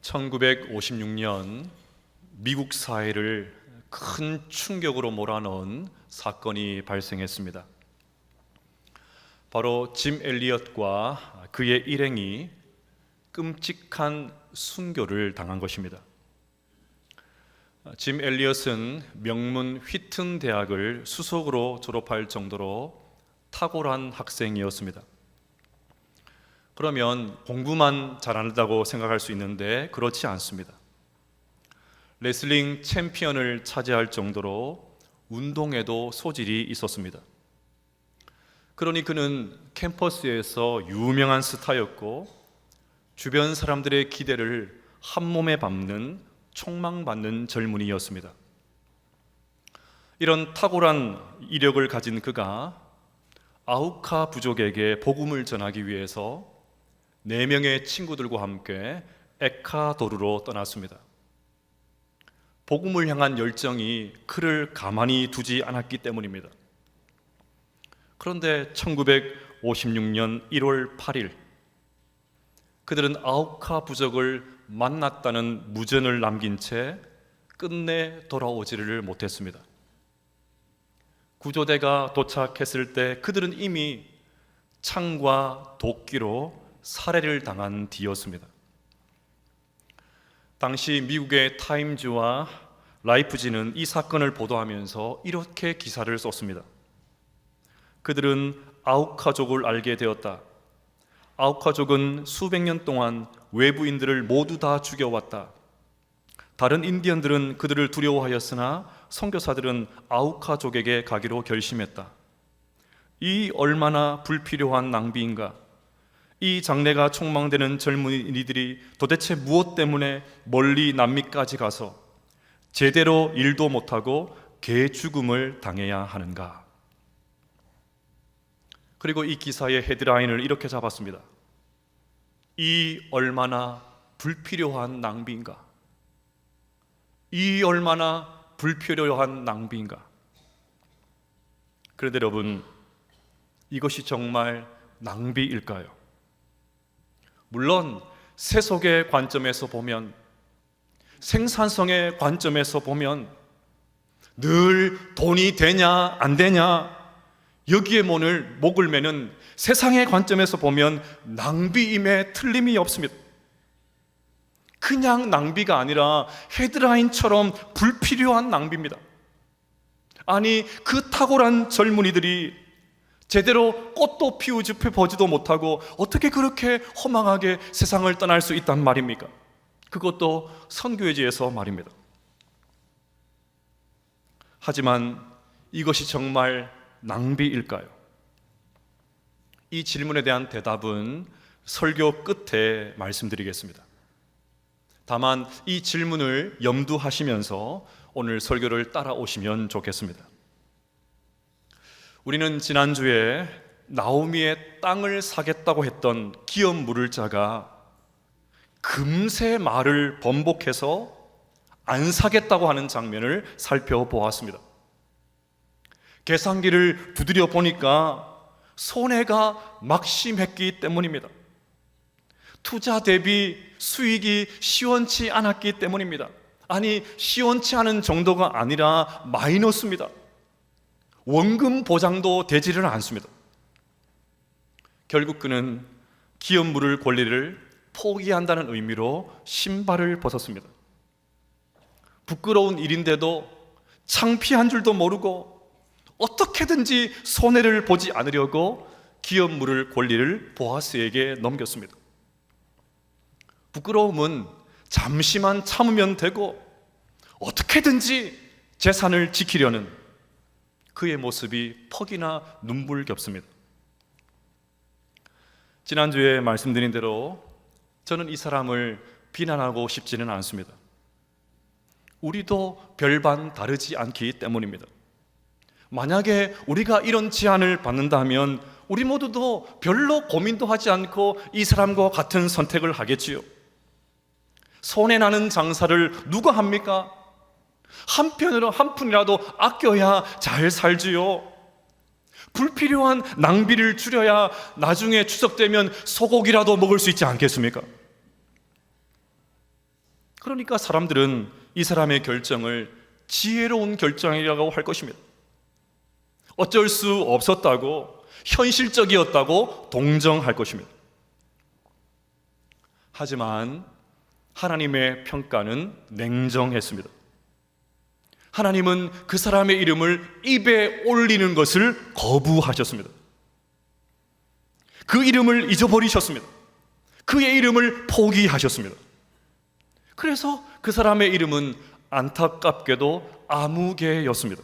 1956년 미국 사회를 큰 충격으로 몰아넣은 사건이 발생했습니다. 바로 짐 엘리엇과 그의 일행이 끔찍한 순교를 당한 것입니다. 짐 엘리엇은 명문 휘튼 대학을 수석으로 졸업할 정도로 탁월한 학생이었습니다. 그러면 공부만 잘한다고 생각할 수 있는데 그렇지 않습니다. 레슬링 챔피언을 차지할 정도로 운동에도 소질이 있었습니다. 그러니 그는 캠퍼스에서 유명한 스타였고 주변 사람들의 기대를 한몸에 밟는 촉망받는 젊은이였습니다. 이런 탁월한 이력을 가진 그가 아우카 부족에게 복음을 전하기 위해서 4명의 친구들과 함께 에콰도르로 떠났습니다. 복음을 향한 열정이 그를 가만히 두지 않았기 때문입니다. 그런데 1956년 1월 8일 그들은 아우카 부족을 만났다는 무전을 남긴 채 끝내 돌아오지를 못했습니다. 구조대가 도착했을 때 그들은 이미 창과 도끼로 살해를 당한 뒤였습니다. 당시 미국의 타임즈와 라이프지는 이 사건을 보도하면서 이렇게 기사를 썼습니다. 그들은 아우카족을 알게 되었다. 아우카족은 수백 년 동안 외부인들을 모두 다 죽여왔다. 다른 인디언들은 그들을 두려워하였으나 선교사들은 아우카족에게 가기로 결심했다. 이 얼마나 불필요한 낭비인가. 이 장래가 촉망되는 젊은이들이 도대체 무엇 때문에 멀리 남미까지 가서 제대로 일도 못하고 개 죽음을 당해야 하는가. 그리고 이 기사의 헤드라인을 이렇게 잡았습니다. 이 얼마나 불필요한 낭비인가. 이 얼마나 불필요한 낭비인가. 그런데 여러분, 이것이 정말 낭비일까요? 물론 세속의 관점에서 보면, 생산성의 관점에서 보면 늘 돈이 되냐 안 되냐 여기에 목을 매는 세상의 관점에서 보면 낭비임에 틀림이 없습니다. 그냥 낭비가 아니라 헤드라인처럼 불필요한 낭비입니다. 아니, 그 탁월한 젊은이들이 제대로 꽃도 피우지 보지도 못하고 어떻게 그렇게 허망하게 세상을 떠날 수 있단 말입니까? 그것도 선교회지에서 말입니다. 하지만 이것이 정말 낭비일까요? 이 질문에 대한 대답은 설교 끝에 말씀드리겠습니다. 다만 이 질문을 염두하시면서 오늘 설교를 따라오시면 좋겠습니다. 우리는 지난주에 나오미의 땅을 사겠다고 했던 기업 물을 자가 금세 말을 번복해서 안 사겠다고 하는 장면을 살펴보았습니다. 계산기를 두드려 보니까 손해가 막심했기 때문입니다. 투자 대비 수익이 시원치 않았기 때문입니다. 아니, 시원치 않은 정도가 아니라 마이너스입니다. 원금 보장도 되지를 않습니다. 결국 그는 기업 물을 권리를 포기한다는 의미로 신발을 벗었습니다. 부끄러운 일인데도 창피한 줄도 모르고 어떻게든지 손해를 보지 않으려고 기업 물을 권리를 보아스에게 넘겼습니다. 부끄러움은 잠시만 참으면 되고 어떻게든지 재산을 지키려는 그의 모습이 퍽이나 눈물겹습니다. 지난주에 말씀드린 대로 저는 이 사람을 비난하고 싶지는 않습니다. 우리도 별반 다르지 않기 때문입니다. 만약에 우리가 이런 제안을 받는다면 우리 모두도 별로 고민도 하지 않고 이 사람과 같은 선택을 하겠지요. 손해나는 장사를 누가 합니까? 한 푼이라도 아껴야 잘 살지요. 불필요한 낭비를 줄여야 나중에 추석되면 소고기라도 먹을 수 있지 않겠습니까? 그러니까 사람들은 이 사람의 결정을 지혜로운 결정이라고 할 것입니다. 어쩔 수 없었다고, 현실적이었다고 동정할 것입니다. 하지만 하나님의 평가는 냉정했습니다. 하나님은 그 사람의 이름을 입에 올리는 것을 거부하셨습니다. 그 이름을 잊어버리셨습니다. 그의 이름을 포기하셨습니다. 그래서 그 사람의 이름은 안타깝게도 아무개였습니다.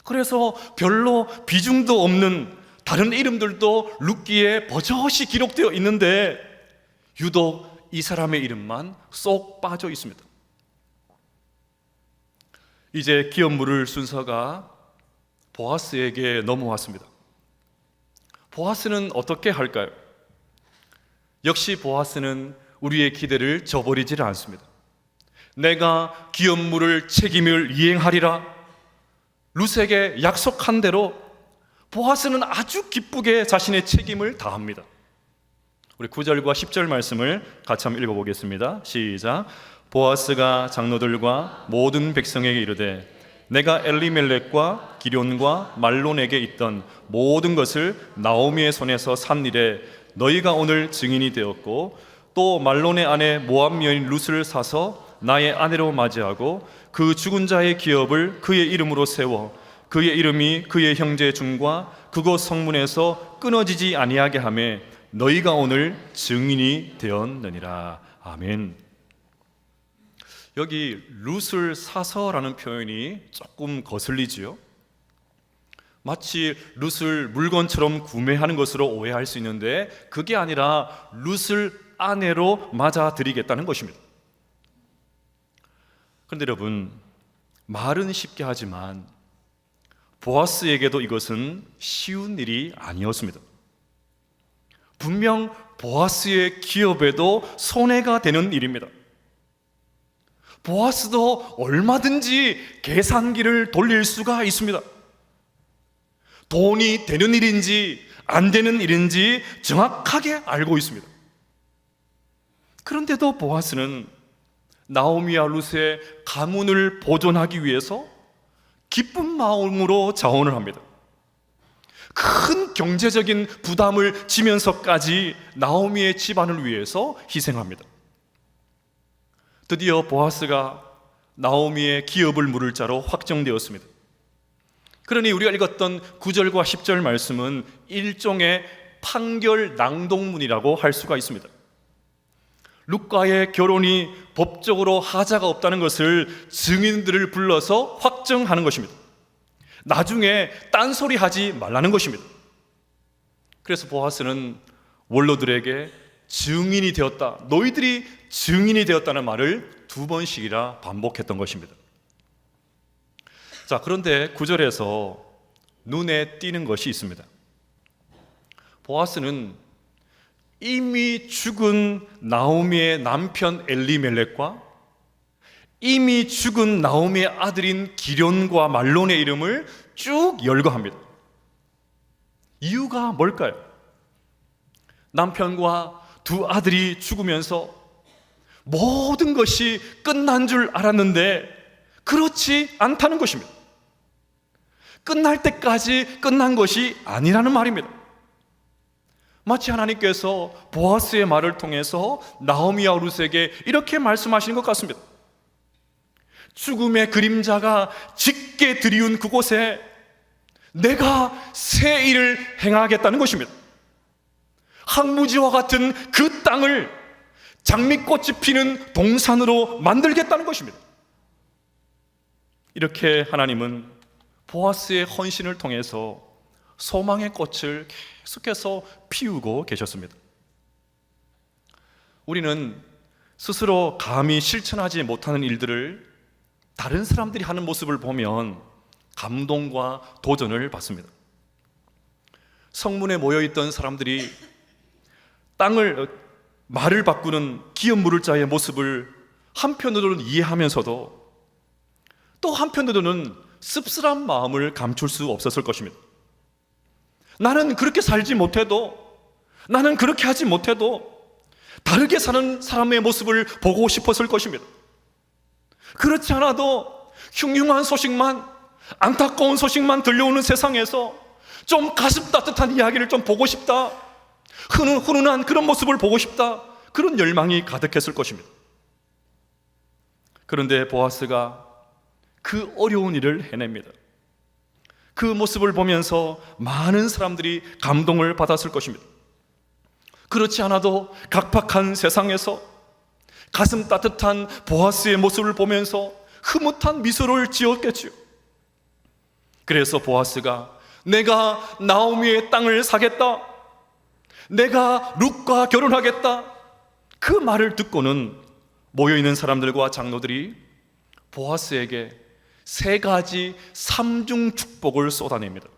그래서 별로 비중도 없는 다른 이름들도 룻기에 버젓이 기록되어 있는데 유독 이 사람의 이름만 쏙 빠져 있습니다. 이제 기업 물을 순서가 보아스에게 넘어왔습니다. 보아스는 어떻게 할까요? 역시 보아스는 우리의 기대를 저버리질 않습니다. 내가 기업 물을 책임을 이행하리라 룻에게 약속한 대로 보아스는 아주 기쁘게 자신의 책임을 다합니다. 우리 9절과 10절 말씀을 같이 한번 읽어보겠습니다. 시작. 보아스가 장로들과 모든 백성에게 이르되 내가 엘리멜렉과 기럨과 말론에게 있던 모든 것을 나오미의 손에서 산 일에 너희가 오늘 증인이 되었고 또 말론의 아내 모압 여인 룻을 사서 나의 아내로 맞이하고 그 죽은 자의 기업을 그의 이름으로 세워 그의 이름이 그의 형제 중과 그곳 성문에서 끊어지지 아니하게 하매 너희가 오늘 증인이 되었느니라. 아멘. 여기 룻을 사서라는 표현이 조금 거슬리지요. 마치 룻을 물건처럼 구매하는 것으로 오해할 수 있는데 그게 아니라 룻을 아내로 맞아들이겠다는 것입니다. 그런데 여러분, 말은 쉽게 하지만 보아스에게도 이것은 쉬운 일이 아니었습니다. 분명 보아스의 기업에도 손해가 되는 일입니다. 보아스도 얼마든지 계산기를 돌릴 수가 있습니다. 돈이 되는 일인지 안 되는 일인지 정확하게 알고 있습니다. 그런데도 보아스는 나오미와 룻의 가문을 보존하기 위해서 기쁜 마음으로 자원을 합니다. 큰 경제적인 부담을 지면서까지 나오미의 집안을 위해서 희생합니다. 드디어 보아스가 나오미의 기업을 물을 자로 확정되었습니다. 그러니 우리가 읽었던 9절과 10절 말씀은 일종의 판결 낭독문이라고 할 수가 있습니다. 룻과의 결혼이 법적으로 하자가 없다는 것을 증인들을 불러서 확정하는 것입니다. 나중에 딴소리 하지 말라는 것입니다. 그래서 보아스는 원로들에게 증인이 되었다, 너희들이 증인이 되었다는 말을 2번씩이나 반복했던 것입니다. 자, 그런데 9절에서 눈에 띄는 것이 있습니다. 보아스는 이미 죽은 나오미의 남편 엘리멜렉과 이미 죽은 나오미의 아들인 기럨과 말론의 이름을 쭉 열거합니다. 이유가 뭘까요? 남편과 2 아들이 죽으면서 모든 것이 끝난 줄 알았는데 그렇지 않다는 것입니다. 끝날 때까지 끝난 것이 아니라는 말입니다. 마치 하나님께서 보아스의 말을 통해서 나오미와 룻에게 이렇게 말씀하시는 것 같습니다. 죽음의 그림자가 짙게 드리운 그곳에 내가 새 일을 행하겠다는 것입니다. 항무지와 같은 그 땅을 장미꽃이 피는 동산으로 만들겠다는 것입니다. 이렇게 하나님은 보아스의 헌신을 통해서 소망의 꽃을 계속해서 피우고 계셨습니다. 우리는 스스로 감히 실천하지 못하는 일들을 다른 사람들이 하는 모습을 보면 감동과 도전을 받습니다. 성문에 모여있던 사람들이 말을 바꾸는 기업 물을 자의 모습을 한편으로는 이해하면서도 또 한편으로는 씁쓸한 마음을 감출 수 없었을 것입니다. 나는 그렇게 살지 못해도, 나는 그렇게 하지 못해도 다르게 사는 사람의 모습을 보고 싶었을 것입니다. 그렇지 않아도 흉흉한 소식만, 안타까운 소식만 들려오는 세상에서 좀 가슴 따뜻한 이야기를 좀 보고 싶다, 훈훈한 그런 모습을 보고 싶다, 그런 열망이 가득했을 것입니다. 그런데 보아스가 그 어려운 일을 해냅니다. 그 모습을 보면서 많은 사람들이 감동을 받았을 것입니다. 그렇지 않아도 각박한 세상에서 가슴 따뜻한 보아스의 모습을 보면서 흐뭇한 미소를 지었겠지요. 그래서 보아스가 내가 나오미의 땅을 사겠다, 내가 룻과 결혼하겠다, 그 말을 듣고는 모여있는 사람들과 장로들이 보아스에게 3가지 3중 축복을 쏟아냅니다.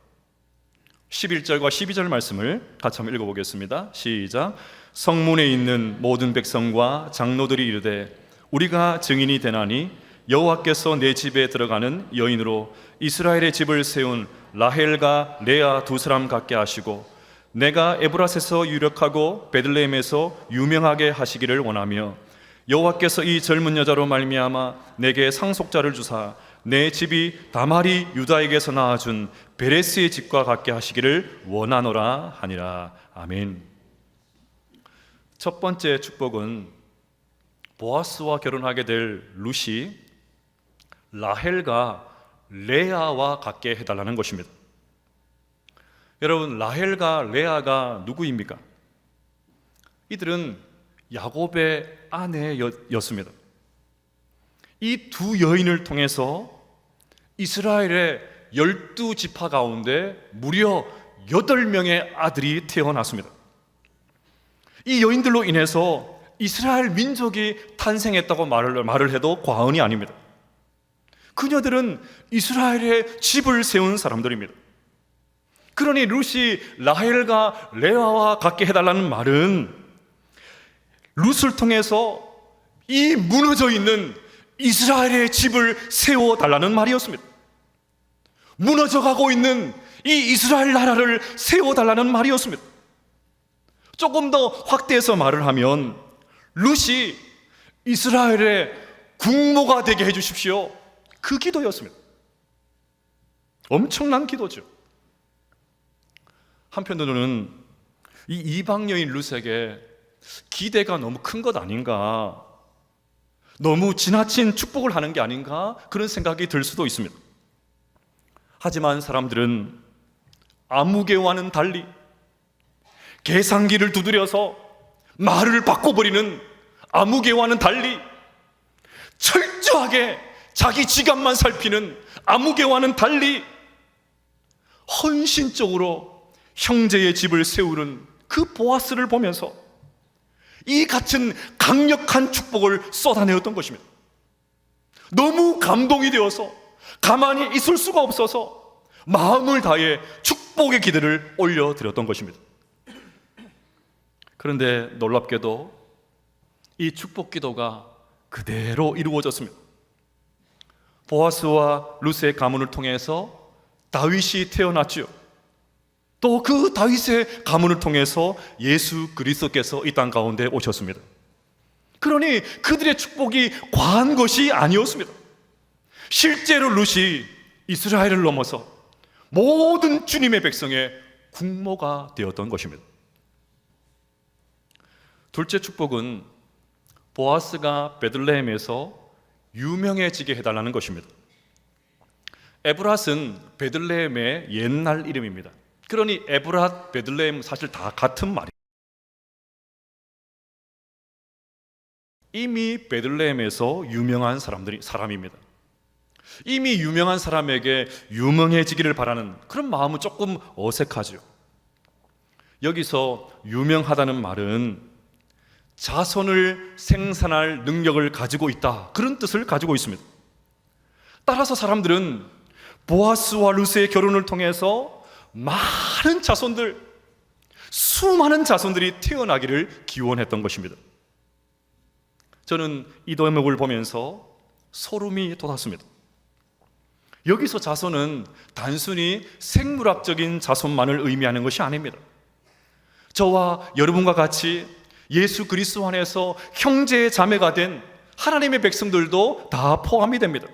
11절과 12절 말씀을 같이 한번 읽어보겠습니다. 시작. 성문에 있는 모든 백성과 장로들이 이르되 우리가 증인이 되나니 여호와께서 내 집에 들어가는 여인으로 이스라엘의 집을 세운 라헬과 레아 2사람 같게 하시고 내가 에브라스에서 유력하고 베들레헴에서 유명하게 하시기를 원하며 여호와께서 이 젊은 여자로 말미암아 내게 상속자를 주사 내 집이 다말이 유다에게서 낳아준 베레스의 집과 같게 하시기를 원하노라 하니라. 아멘. 첫 번째 축복은 보아스와 결혼하게 될 룻이 라헬과 레아와 같게 해달라는 것입니다. 여러분, 라헬과 레아가 누구입니까? 이들은 야곱의 아내였습니다. 이 두 여인을 통해서 이스라엘의 12지파 가운데 무려 8명의 아들이 태어났습니다. 이 여인들로 인해서 이스라엘 민족이 탄생했다고 말을 해도 과언이 아닙니다. 그녀들은 이스라엘의 집을 세운 사람들입니다. 그러니 룻이 라헬과 레아와 같게 해달라는 말은 룻을 통해서 이 무너져 있는 이스라엘의 집을 세워달라는 말이었습니다. 무너져가고 있는 이 이스라엘 나라를 세워달라는 말이었습니다. 조금 더 확대해서 말을 하면 룻이 이스라엘의 국모가 되게 해주십시오, 그 기도였습니다. 엄청난 기도죠. 한편으로는 이 이방 여인 룻에게 기대가 너무 큰 것 아닌가, 너무 지나친 축복을 하는 게 아닌가, 그런 생각이 들 수도 있습니다. 하지만 사람들은 아무개와는 달리 계산기를 두드려서 말을 바꿔버리는 아무개와는 달리 철저하게 자기 지갑만 살피는 아무개와는 달리 헌신적으로 형제의 집을 세우는 그 보아스를 보면서 이 같은 강력한 축복을 쏟아내었던 것입니다. 너무 감동이 되어서 가만히 있을 수가 없어서 마음을 다해 축복의 기도를 올려드렸던 것입니다. 그런데 놀랍게도 이 축복 기도가 그대로 이루어졌습니다. 보아스와 룻의 가문을 통해서 다윗이 태어났지요. 또 그 다윗의 가문을 통해서 예수 그리스도께서 이 땅 가운데 오셨습니다. 그러니 그들의 축복이 과한 것이 아니었습니다. 실제로 룻이 이스라엘을 넘어서 모든 주님의 백성의 국모가 되었던 것입니다. 둘째 축복은 보아스가 베들레헴에서 유명해지게 해달라는 것입니다. 에브랏은 베들레헴의 옛날 이름입니다. 그러니 에브랏, 베들레헴 사실 다 같은 말이에요. 이미 베들레헴에서 유명한 사람입니다. 이미 유명한 사람에게 유명해지기를 바라는 그런 마음은 조금 어색하죠. 여기서 유명하다는 말은 자손을 생산할 능력을 가지고 있다, 그런 뜻을 가지고 있습니다. 따라서 사람들은 보아스와 룻의 결혼을 통해서 많은 자손들, 수많은 자손들이 태어나기를 기원했던 것입니다. 저는 이 대목을 보면서 소름이 돋았습니다. 여기서 자손은 단순히 생물학적인 자손만을 의미하는 것이 아닙니다. 저와 여러분과 같이 예수 그리스도 안에서 형제 자매가 된 하나님의 백성들도 다 포함이 됩니다.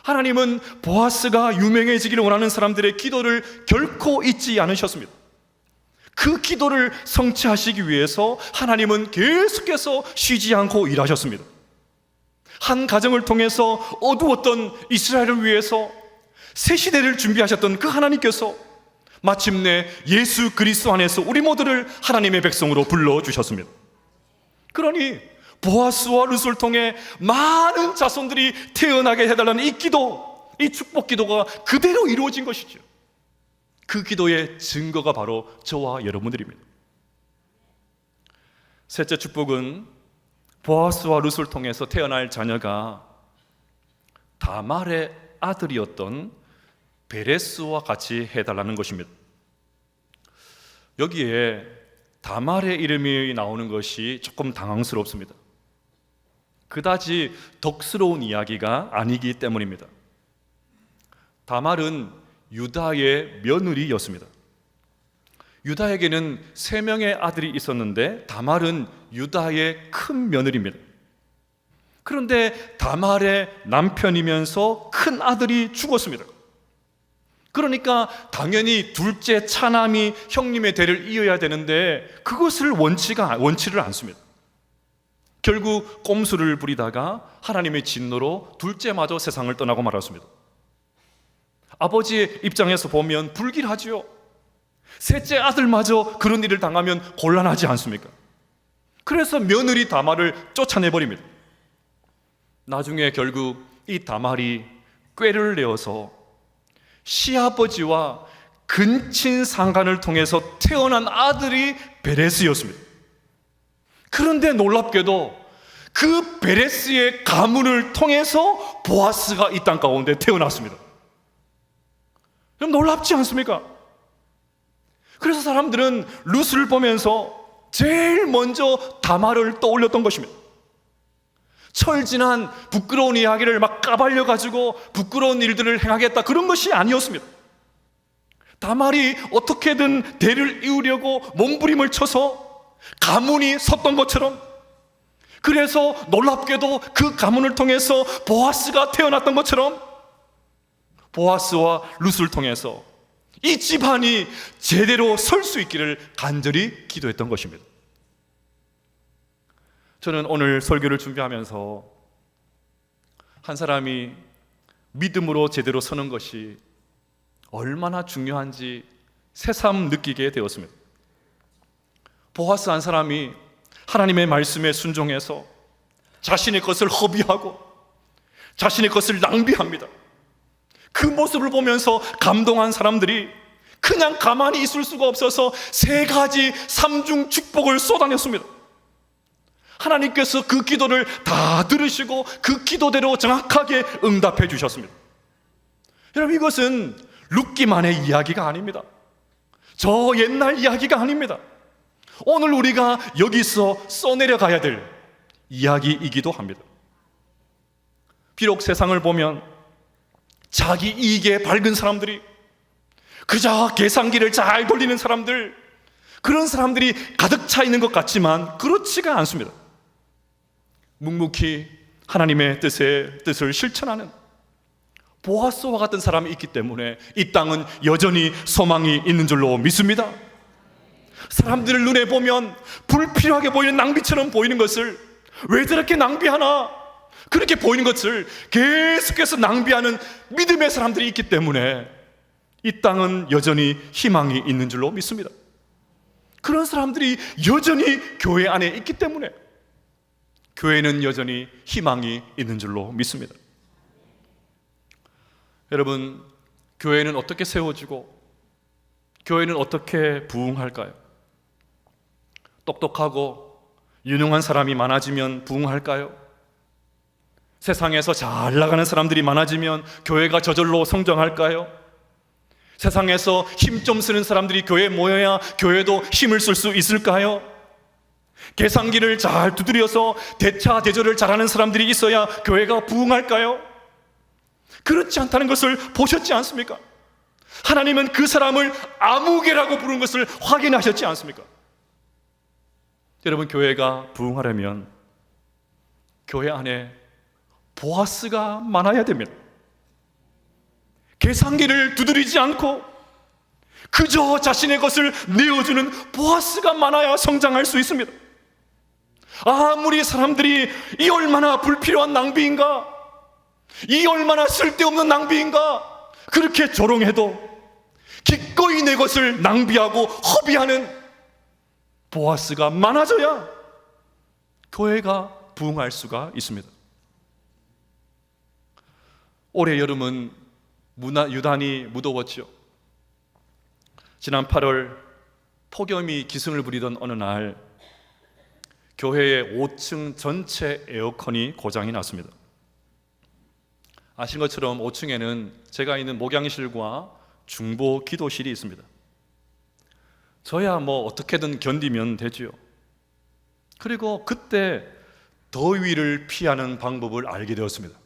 하나님은 보아스가 유명해지기를 원하는 사람들의 기도를 결코 잊지 않으셨습니다. 그 기도를 성취하시기 위해서 하나님은 계속해서 쉬지 않고 일하셨습니다. 한 가정을 통해서 어두웠던 이스라엘을 위해서 새 시대를 준비하셨던 그 하나님께서 마침내 예수 그리스도 안에서 우리 모두를 하나님의 백성으로 불러주셨습니다. 그러니 보아스와 룻을 통해 많은 자손들이 태어나게 해달라는 이 기도, 이 축복 기도가 그대로 이루어진 것이죠. 그 기도의 증거가 바로 저와 여러분들입니다. 셋째 축복은 보아스와 룻을 통해서 태어날 자녀가 다말의 아들이었던 베레스와 같이 해달라는 것입니다. 여기에 다말의 이름이 나오는 것이 조금 당황스럽습니다. 그다지 덕스러운 이야기가 아니기 때문입니다. 다말은 유다의 며느리였습니다. 유다에게는 3명의 아들이 있었는데 다말은 유다의 큰 며느리입니다. 그런데 다말의 남편이면서 큰 아들이 죽었습니다. 그러니까 당연히 둘째 차남이 형님의 대를 이어야 되는데 그것을 원치를 않습니다. 결국 꼼수를 부리다가 하나님의 진노로 둘째마저 세상을 떠나고 말았습니다. 아버지의 입장에서 보면 불길하지요. 셋째 아들마저 그런 일을 당하면 곤란하지 않습니까? 그래서 며느리 다말을 쫓아내버립니다. 나중에 결국 이 다말이 꾀를 내어서 시아버지와 근친 상간을 통해서 태어난 아들이 베레스였습니다. 그런데 놀랍게도 그 베레스의 가문을 통해서 보아스가 이 땅 가운데 태어났습니다. 좀 놀랍지 않습니까? 그래서 사람들은 룻을 보면서 제일 먼저 다말을 떠올렸던 것입니다. 철진한 부끄러운 이야기를 막 까발려가지고 부끄러운 일들을 행하겠다, 그런 것이 아니었습니다. 다말이 어떻게든 대를 이으려고 몸부림을 쳐서 가문이 섰던 것처럼, 그래서 놀랍게도 그 가문을 통해서 보아스가 태어났던 것처럼 보아스와 룻을 통해서 이 집안이 제대로 설 수 있기를 간절히 기도했던 것입니다. 저는 오늘 설교를 준비하면서 한 사람이 믿음으로 제대로 서는 것이 얼마나 중요한지 새삼 느끼게 되었습니다. 보아스 한 사람이 하나님의 말씀에 순종해서 자신의 것을 허비하고 자신의 것을 낭비합니다. 그 모습을 보면서 감동한 사람들이 그냥 가만히 있을 수가 없어서 3가지 3중 축복을 쏟아냈습니다. 하나님께서 그 기도를 다 들으시고 그 기도대로 정확하게 응답해 주셨습니다. 여러분, 이것은 룻기만의 이야기가 아닙니다. 저 옛날 이야기가 아닙니다. 오늘 우리가 여기서 써내려가야 될 이야기이기도 합니다. 비록 세상을 보면 자기 이익에 밝은 사람들이, 그저 계산기를 잘 돌리는 사람들, 그런 사람들이 가득 차 있는 것 같지만 그렇지가 않습니다. 묵묵히 하나님의 뜻을 실천하는 보아스와 같은 사람이 있기 때문에 이 땅은 여전히 소망이 있는 줄로 믿습니다. 사람들을 눈에 보면 불필요하게 보이는 낭비처럼 보이는 것을, 왜 저렇게 낭비하나, 그렇게 보이는 것을 계속해서 낭비하는 믿음의 사람들이 있기 때문에 이 땅은 여전히 희망이 있는 줄로 믿습니다. 그런 사람들이 여전히 교회 안에 있기 때문에 교회는 여전히 희망이 있는 줄로 믿습니다. 여러분, 교회는 어떻게 세워지고 교회는 어떻게 부흥할까요? 똑똑하고 유능한 사람이 많아지면 부흥할까요? 세상에서 잘 나가는 사람들이 많아지면 교회가 저절로 성장할까요? 세상에서 힘 좀 쓰는 사람들이 교회에 모여야 교회도 힘을 쓸 수 있을까요? 계산기를 잘 두드려서 대차대조를 잘하는 사람들이 있어야 교회가 부흥할까요? 그렇지 않다는 것을 보셨지 않습니까? 하나님은 그 사람을 아무개라고 부른 것을 확인하셨지 않습니까? 여러분, 교회가 부흥하려면 교회 안에 보아스가 많아야 됩니다. 계산기를 두드리지 않고 그저 자신의 것을 내어주는 보아스가 많아야 성장할 수 있습니다. 아무리 사람들이 이 얼마나 불필요한 낭비인가, 이 얼마나 쓸데없는 낭비인가 그렇게 조롱해도 기꺼이 내 것을 낭비하고 허비하는 보아스가 많아져야 교회가 부흥할 수가 있습니다. 올해 여름은 유난히 무더웠죠. 지난 8월 폭염이 기승을 부리던 어느 날 교회의 5층 전체 에어컨이 고장이 났습니다. 아시는 것처럼 5층에는 제가 있는 목양실과 중보 기도실이 있습니다. 저야 어떻게든 견디면 되지요. 그리고 그때 더위를 피하는 방법을 알게 되었습니다.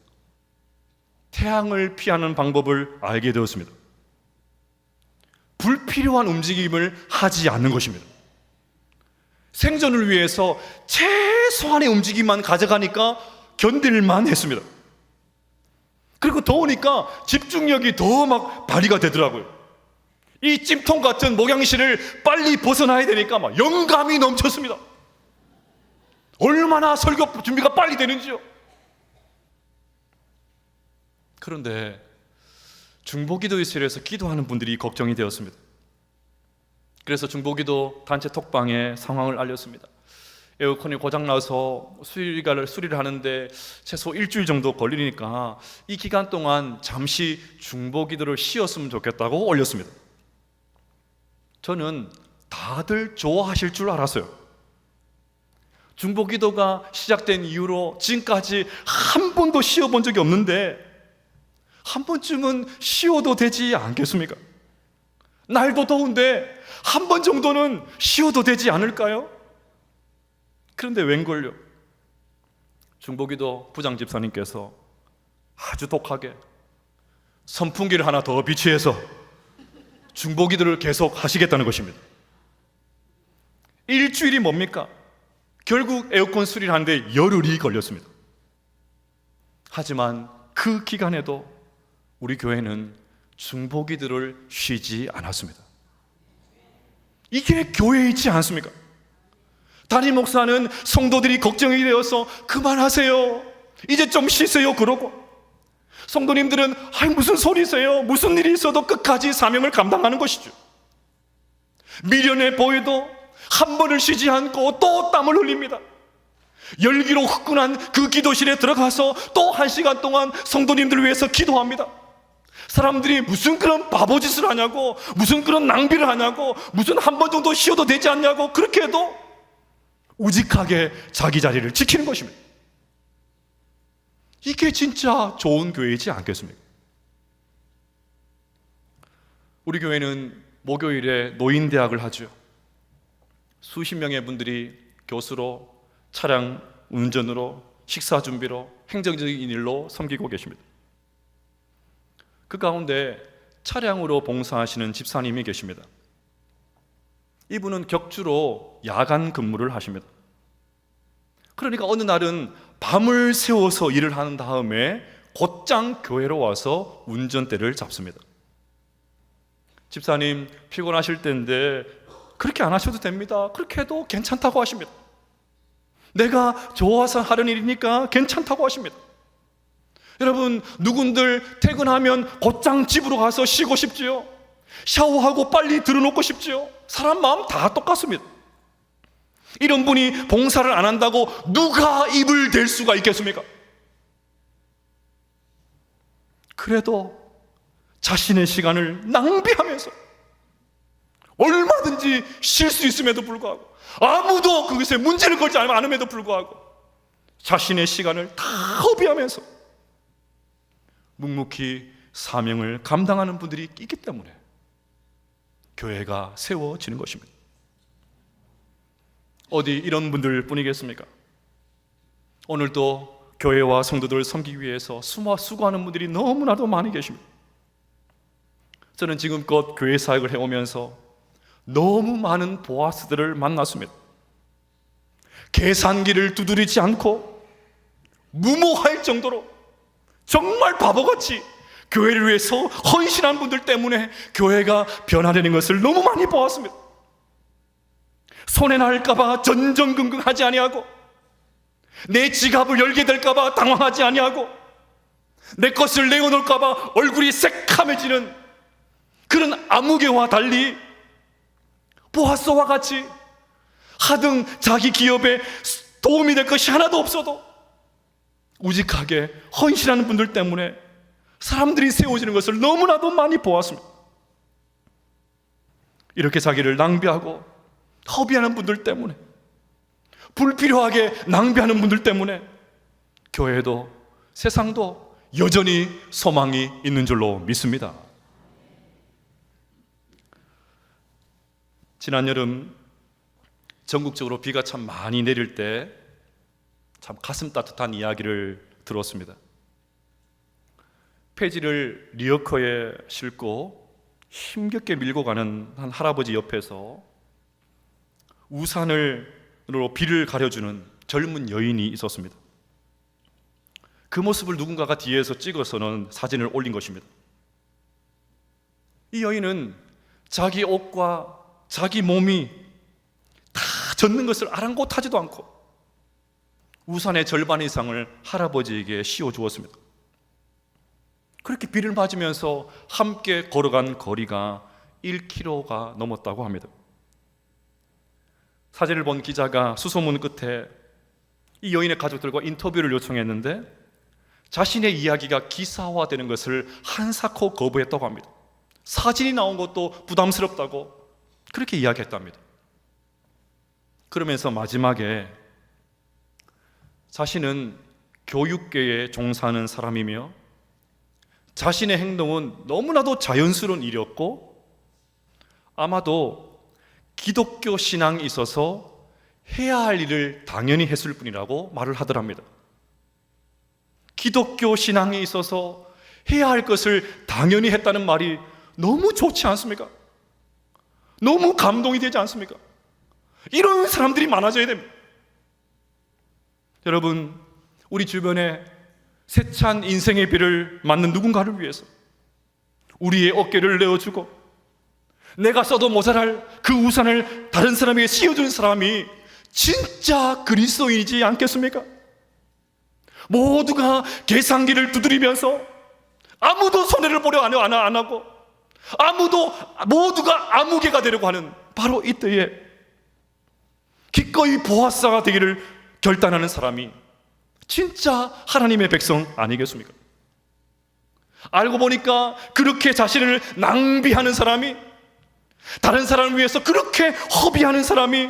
태양을 피하는 방법을 알게 되었습니다. 불필요한 움직임을 하지 않는 것입니다. 생존을 위해서 최소한의 움직임만 가져가니까 견딜만 했습니다. 그리고 더우니까 집중력이 더 발휘가 되더라고요. 이 찜통 같은 목양실을 빨리 벗어나야 되니까 영감이 넘쳤습니다. 얼마나 설교 준비가 빨리 되는지요. 그런데 중보기도실에서 기도하는 분들이 걱정이 되었습니다. 그래서 중보기도 단체 톡방에 상황을 알렸습니다. 에어컨이 고장나서 수리를 하는데 최소 일주일 정도 걸리니까 이 기간 동안 잠시 중보기도를 쉬었으면 좋겠다고 올렸습니다. 저는 다들 좋아하실 줄 알았어요. 중보기도가 시작된 이후로 지금까지 한 번도 쉬어본 적이 없는데 한 번쯤은 쉬어도 되지 않겠습니까? 날도 더운데 한 번 정도는 쉬어도 되지 않을까요? 그런데 웬걸요? 중보기도 부장 집사님께서 아주 독하게 선풍기를 하나 더 비치해서 중보기도를 계속 하시겠다는 것입니다. 일주일이 뭡니까? 결국 에어컨 수리를 하는데 열흘이 걸렸습니다. 하지만 그 기간에도 우리 교회는 중보기도를 쉬지 않았습니다. 이게 교회이지 않습니까? 담임 목사는 성도들이 걱정이 되어서 그만하세요, 이제 좀 쉬세요 그러고, 성도님들은 무슨 소리세요, 무슨 일이 있어도 끝까지 사명을 감당하는 것이죠. 미련해 보여도 한 번을 쉬지 않고 또 땀을 흘립니다. 열기로 후끈한 그 기도실에 들어가서 또 1시간 동안 성도님들을 위해서 기도합니다. 사람들이 무슨 그런 바보짓을 하냐고, 무슨 그런 낭비를 하냐고, 무슨 한 번 정도 쉬어도 되지 않냐고 그렇게 해도 우직하게 자기 자리를 지키는 것입니다. 이게 진짜 좋은 교회이지 않겠습니까? 우리 교회는 목요일에 노인대학을 하죠. 수십 명의 분들이 교수로, 차량 운전으로, 식사 준비로, 행정적인 일로 섬기고 계십니다. 그 가운데 차량으로 봉사하시는 집사님이 계십니다. 이분은 격주로 야간 근무를 하십니다. 그러니까 어느 날은 밤을 새워서 일을 하는 다음에 곧장 교회로 와서 운전대를 잡습니다. 집사님 피곤하실 텐데 그렇게 안 하셔도 됩니다. 그렇게 해도 괜찮다고 하십니다. 내가 좋아서 하는 일이니까 괜찮다고 하십니다. 여러분, 누군들 퇴근하면 곧장 집으로 가서 쉬고 싶지요? 샤워하고 빨리 들어놓고 싶지요? 사람 마음 다 똑같습니다. 이런 분이 봉사를 안 한다고 누가 입을 댈 수가 있겠습니까? 그래도 자신의 시간을 낭비하면서 얼마든지 쉴 수 있음에도 불구하고, 아무도 그것에 문제를 걸지 않음에도 불구하고 자신의 시간을 다 허비하면서 묵묵히 사명을 감당하는 분들이 있기 때문에 교회가 세워지는 것입니다. 어디 이런 분들 뿐이겠습니까? 오늘도 교회와 성도들 섬기기 위해서 수고하는 분들이 너무나도 많이 계십니다. 저는 지금껏 교회 사역을 해오면서 너무 많은 보아스들을 만났습니다. 계산기를 두드리지 않고 무모할 정도로 정말 바보같이 교회를 위해서 헌신한 분들 때문에 교회가 변화되는 것을 너무 많이 보았습니다. 손해 날까봐 전전긍긍하지 아니하고, 내 지갑을 열게 될까봐 당황하지 아니하고, 내 것을 내어놓을까봐 얼굴이 새카매지는 그런 아무개와 달리 보아스와 같이 하등 자기 기업에 도움이 될 것이 하나도 없어도 우직하게 헌신하는 분들 때문에 사람들이 세워지는 것을 너무나도 많이 보았습니다. 이렇게 자기를 낭비하고 허비하는 분들 때문에, 불필요하게 낭비하는 분들 때문에 교회도 세상도 여전히 소망이 있는 줄로 믿습니다. 지난 여름 전국적으로 비가 참 많이 내릴 때 참 가슴 따뜻한 이야기를 들었습니다. 폐지를 리어커에 싣고 힘겹게 밀고 가는 한 할아버지 옆에서 우산으로 비를 가려주는 젊은 여인이 있었습니다. 그 모습을 누군가가 뒤에서 찍어서는 사진을 올린 것입니다. 이 여인은 자기 옷과 자기 몸이 다 젖는 것을 아랑곳하지도 않고 우산의 절반 이상을 할아버지에게 씌워 주었습니다. 그렇게 비를 맞으면서 함께 걸어간 거리가 1km가 넘었다고 합니다. 사진을 본 기자가 수소문 끝에 이 여인의 가족들과 인터뷰를 요청했는데 자신의 이야기가 기사화되는 것을 한사코 거부했다고 합니다. 사진이 나온 것도 부담스럽다고 그렇게 이야기했답니다. 그러면서 마지막에 자신은 교육계에 종사하는 사람이며 자신의 행동은 너무나도 자연스러운 일이었고 아마도 기독교 신앙이 있어서 해야 할 일을 당연히 했을 뿐이라고 말을 하더랍니다. 기독교 신앙에 있어서 해야 할 것을 당연히 했다는 말이 너무 좋지 않습니까? 너무 감동이 되지 않습니까? 이런 사람들이 많아져야 됩니다. 여러분, 우리 주변에 세찬 인생의 비를 맞는 누군가를 위해서 우리의 어깨를 내어주고 내가 써도 모자랄 그 우산을 다른 사람에게 씌워준 사람이 진짜 그리스도인이지 않겠습니까? 모두가 계산기를 두드리면서 아무도 손해를 보려 안 하고 모두가 아무개가 되려고 하는 바로 이때에 기꺼이 보아사가 되기를 결단하는 사람이 진짜 하나님의 백성 아니겠습니까? 알고 보니까 그렇게 자신을 낭비하는 사람이, 다른 사람을 위해서 그렇게 허비하는 사람이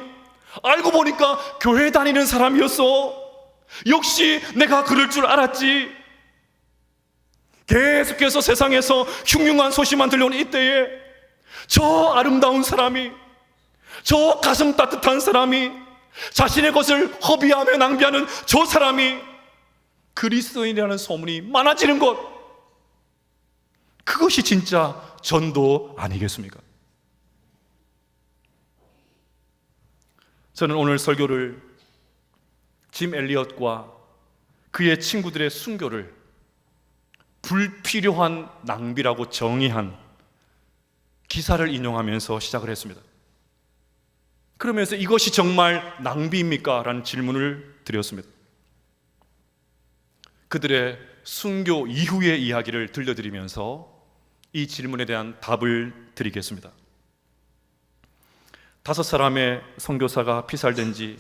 알고 보니까 교회 다니는 사람이었어. 역시 내가 그럴 줄 알았지. 계속해서 세상에서 흉흉한 소식만 들려오는 이때에 저 아름다운 사람이, 저 가슴 따뜻한 사람이, 자신의 것을 허비하며 낭비하는 저 사람이 그리스도인이라는 소문이 많아지는 것, 그것이 진짜 전도 아니겠습니까? 저는 오늘 설교를 짐 엘리엇과 그의 친구들의 순교를 불필요한 낭비라고 정의한 기사를 인용하면서 시작을 했습니다. 그러면서 이것이 정말 낭비입니까? 라는 질문을 드렸습니다. 그들의 순교 이후의 이야기를 들려드리면서 이 질문에 대한 답을 드리겠습니다. 5사람의 선교사가 피살된 지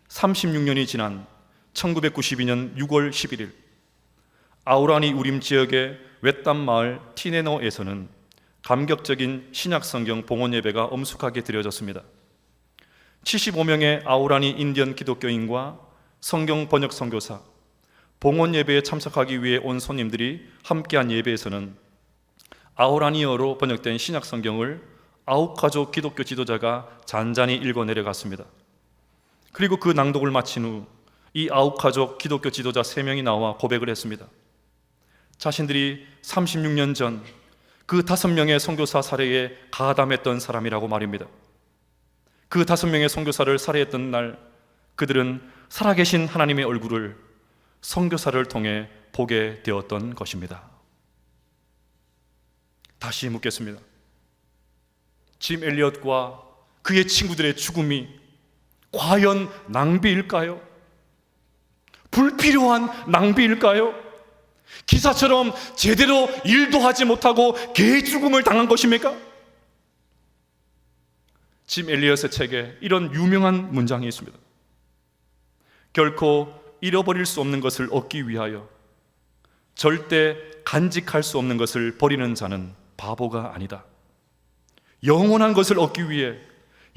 36년이 지난 1992년 6월 11일 아우라니 우림 지역의 웨땀 마을 티네노에서는 감격적인 신약성경 봉헌 예배가 엄숙하게 드려졌습니다. 75명의 아우라니 인디언 기독교인과 성경 번역 선교사, 봉헌 예배에 참석하기 위해 온 손님들이 함께한 예배에서는 아우라니어로 번역된 신약 성경을 아우카족 기독교 지도자가 잔잔히 읽어 내려갔습니다. 그리고 그 낭독을 마친 후 이 아우카족 기독교 지도자 3명이 나와 고백을 했습니다. 자신들이 36년 전 그 5명의 선교사 살해에 가담했던 사람이라고 말입니다. 그 5명의 선교사를 살해했던 날 그들은 살아계신 하나님의 얼굴을 선교사를 통해 보게 되었던 것입니다. 다시 묻겠습니다. 짐 엘리엇과 그의 친구들의 죽음이 과연 낭비일까요? 불필요한 낭비일까요? 기사처럼 제대로 일도 하지 못하고 개 죽음을 당한 것입니까? 짐 엘리엇의 책에 이런 유명한 문장이 있습니다. 결코 잃어버릴 수 없는 것을 얻기 위하여 절대 간직할 수 없는 것을 버리는 자는 바보가 아니다. 영원한 것을 얻기 위해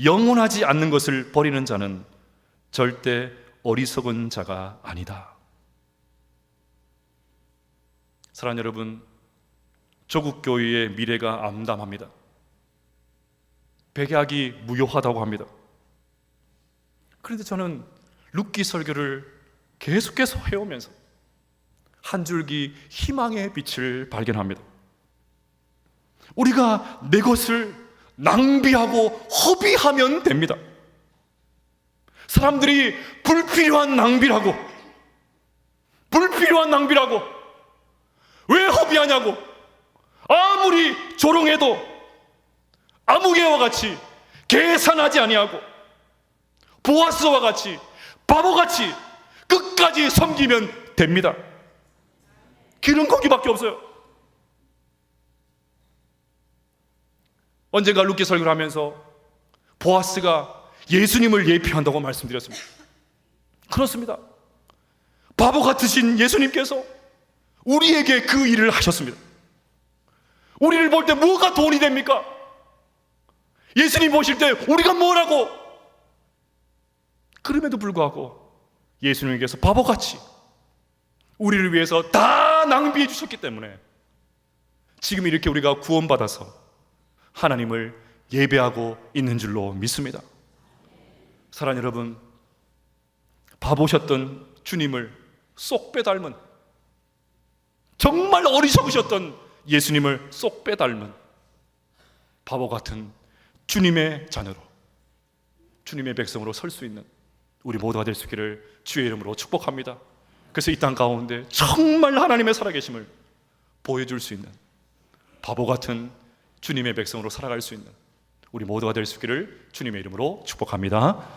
영원하지 않는 것을 버리는 자는 절대 어리석은 자가 아니다. 사랑하는 여러분, 조국 교회의 미래가 암담합니다. 백약이 무효하다고 합니다. 그런데 저는 룻기 설교를 계속해서 해오면서 한 줄기 희망의 빛을 발견합니다. 우리가 내 것을 낭비하고 허비하면 됩니다. 사람들이 불필요한 낭비라고 왜 허비하냐고, 아무리 조롱해도 아무개와 같이 계산하지 아니하고 보아스와 같이 바보같이 끝까지 섬기면 됩니다. 길은 거기밖에 없어요. 언젠가 룻기 설교를 하면서 보아스가 예수님을 예표한다고 말씀드렸습니다. 그렇습니다. 바보 같으신 예수님께서 우리에게 그 일을 하셨습니다. 우리를 볼 때 뭐가 돈이 됩니까? 예수님 보실 때 우리가 뭐라고? 그럼에도 불구하고 예수님께서 바보같이 우리를 위해서 다 낭비해 주셨기 때문에 지금 이렇게 우리가 구원받아서 하나님을 예배하고 있는 줄로 믿습니다. 사랑하는 여러분, 바보셨던 주님을 쏙 빼닮은, 정말 어리석으셨던 예수님을 쏙 빼닮은 바보 같은 주님의 자녀로, 주님의 백성으로 설 수 있는 우리 모두가 될 수 있기를 주의 이름으로 축복합니다. 그래서 이 땅 가운데 정말 하나님의 살아계심을 보여줄 수 있는 바보 같은 주님의 백성으로 살아갈 수 있는 우리 모두가 될 수 있기를 주님의 이름으로 축복합니다.